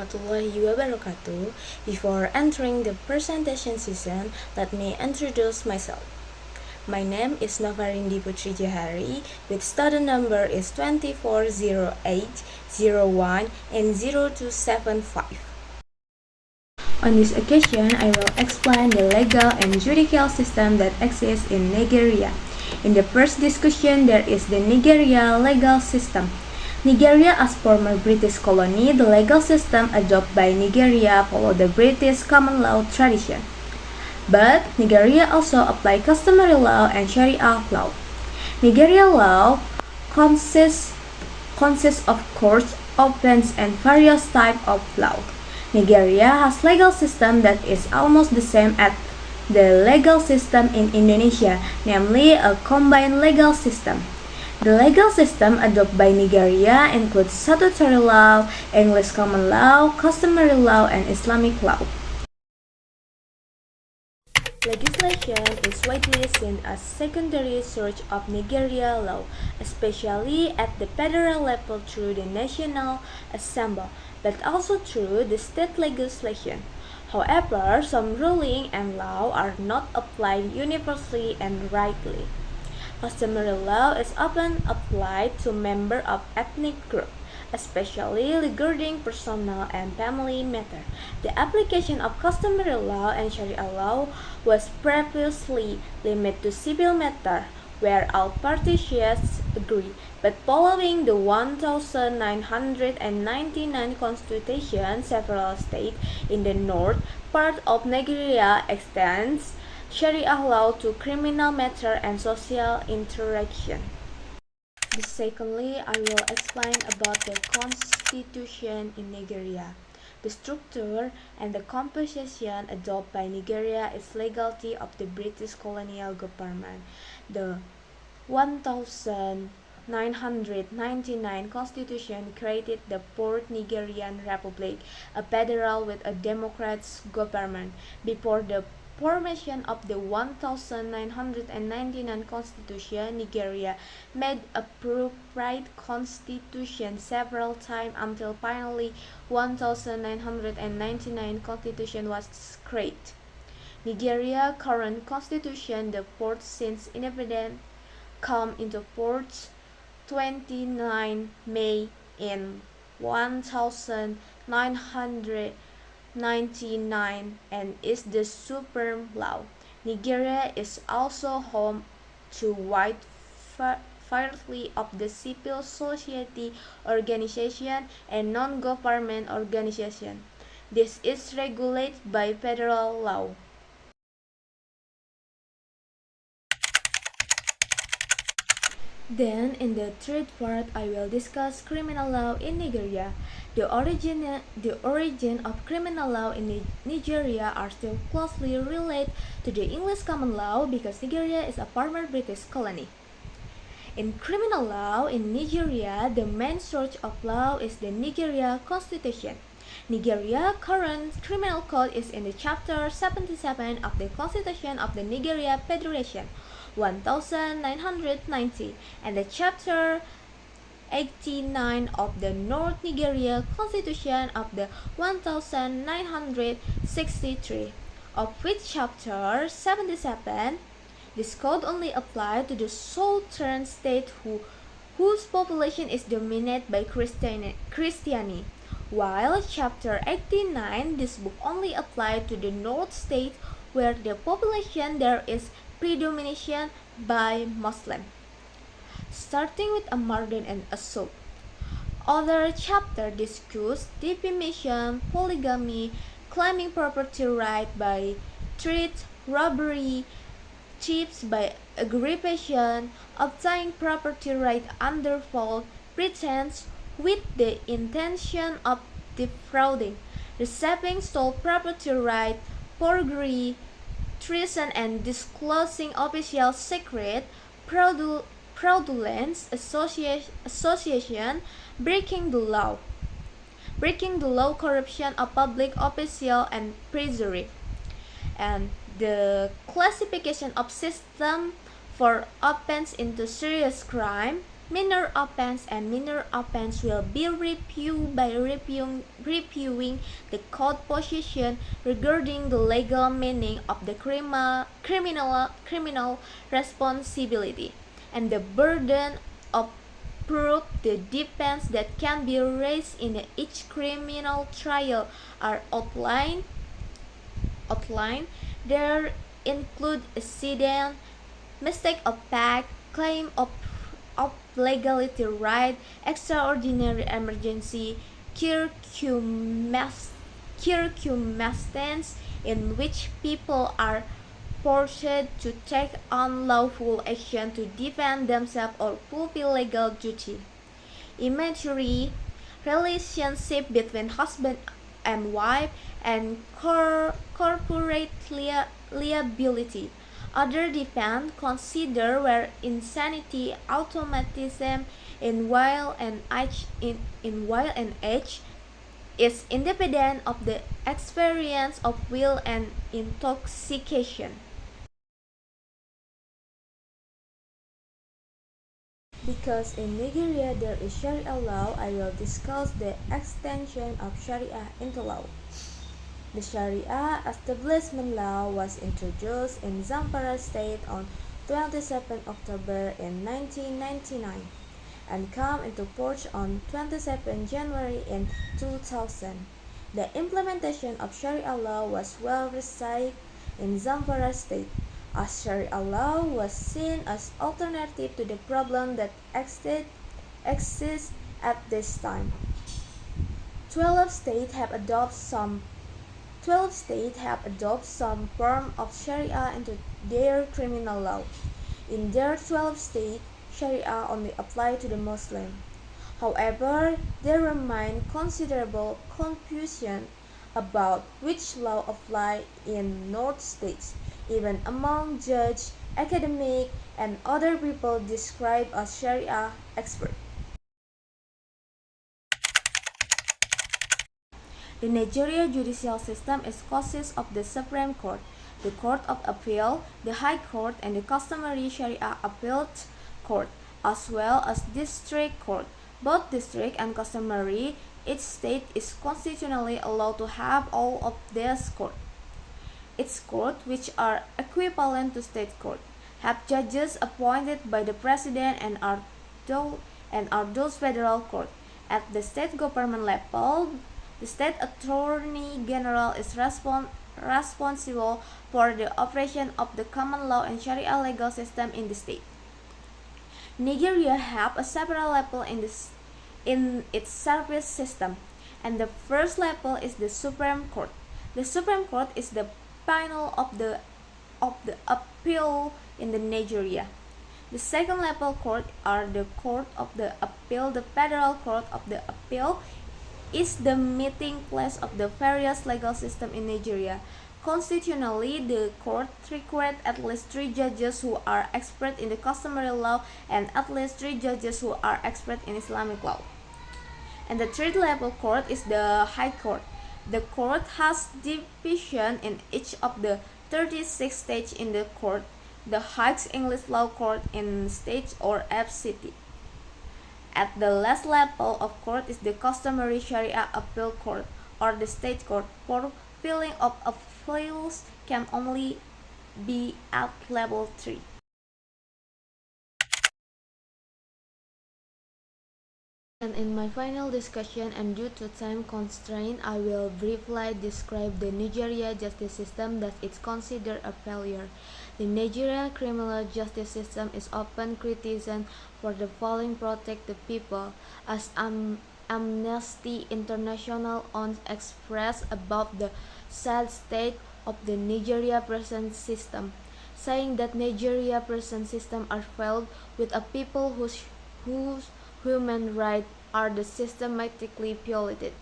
warahmatullahi wabarakatuh. Before entering the presentation session, let me introduce myself. My name is Navarindi Putri Jahari, with student number is 240801 and 0275. On this occasion, I will explain the legal and judicial system that exists in Nigeria. In the first discussion, there is the Nigeria legal system. Nigeria as former British colony, the legal system adopted by Nigeria follow the British common law tradition. But Nigeria also apply customary law and Sharia law. Nigeria law consists of courts, offense, and various types of law. Nigeria has legal system that is almost the same as the legal system in Indonesia, namely a combined legal system. The legal system adopted by Nigeria includes statutory law, English common law, customary law, and Islamic law. Legislation is widely seen as secondary source of Nigeria law, especially at the federal level through the National Assembly, but also through the state legislation. However, some ruling and law are not applied universally and rightly. Customary law is often applied to members of ethnic groups, especially regarding personal and family matters. The application of customary law and Sharia law was previously limited to civil matters, where all parties agree. But following the 1999 Constitution, several states in the north part of Nigeria extends Sharia law to criminal matter and social interaction. Secondly, I will explain about the constitution in Nigeria. The structure and the composition adopted by Nigeria is legality of the British colonial government. The 1999 Constitution created the Fourth Nigerian Republic, a federal with a democratic government. Before the formation of the 1999 Constitution, Nigeria made a private constitution several times until finally 1999 Constitution was created. Nigeria current constitution, the fourth since independence, come into force 29 May in 1999 and is the supreme law. Nigeria is also home to wide variety of the civil society organization and non-government organization. This is regulated by federal law. Then, in the third part, I will discuss criminal law in Nigeria. The origin of criminal law in Nigeria are still closely related to the English common law because Nigeria is a former British colony. In criminal law in Nigeria, the main source of law is the Nigeria Constitution. Nigeria current criminal code is in the chapter 77 of the Constitution of the Nigeria Federation, 1990, and the chapter 89 of the North Nigeria Constitution of the 1963, of which chapter 77, this code only applies to the southern state whose population is dominated by Christianity, while chapter 89, this book only applies to the north state where the population there is predomination by Muslim. Starting with a murder and assault. Other chapters discuss defamation, polygamy, claiming property right by threat, robbery, thefts by aggravation, obtaining property right under false pretense with the intention of defrauding, receiving stolen property right, forgery, treason and disclosing official secret, fraudulent association, breaking the law, corruption of public official, and perjury. And the classification of system for offense into serious crime, minor offense, and minor offense will be reviewed by reviewing the code position regarding the legal meaning of the criminal responsibility and the burden of proof. The defense that can be raised in each criminal trial are outlined. There include accident, mistake of fact, claim of legality right, extraordinary emergency, circumstance in which people are forced to take unlawful action to defend themselves or fulfill legal duty. Imagery, relationship between husband and wife, and corporate liability. Other defense consider where insanity, automatism, in while and age is independent of the experience of will and intoxication. Because in Nigeria there is Sharia law, I will discuss the extension of Sharia into law. The Sharia establishment law was introduced in Zamfara state on 27 October in 1999 and came into force on 27 January in 2000. The implementation of Sharia law was well received in Zamfara state, as Sharia law was seen as alternative to the problem that exists at this time. 12 states have adopted some form of Sharia into their criminal law. In their 12 states, Sharia only applies to the Muslim. However, there remains considerable confusion about which law apply in North states, even among judges, academics, and other people described as Sharia experts. The Nigeria judicial system is consists of the Supreme Court, the Court of Appeal, the High Court, and the customary Sharia Appellate Court, as well as District Court. Both district and customary, each state is constitutionally allowed to have all of these courts. Its courts, which are equivalent to state court, have judges appointed by the president and are those federal courts. At the state government level, the state attorney general is responsible for the operation of the common law and Sharia legal system in the state. Nigeria have a several level in its service system, and the first level is the Supreme Court. The Supreme Court is the final of the appeal in the Nigeria. The second level court are the Court of the Appeal. The Federal Court of the Appeal is the meeting place of the various legal system in Nigeria. Constitutionally, the court requires at least 3 judges who are expert in the customary law and at least 3 judges who are expert in Islamic law. And the third level court is the High Court. The court has division in each of the 36 states in the court, the High English Law Court in states or FCT. At the last level of court is the customary Sharia Appeal Court or the state court. For filing of appeals can only be at level 3. And in my final discussion, and due to time constraint, I will briefly describe the Nigeria justice system that is considered a failure. The Nigeria criminal justice system is often criticized for the failing protect the people, as Amnesty International once expressed about the sad state of the Nigeria prison system, saying that Nigeria prison system are filled with a people whose human rights are systematically violated.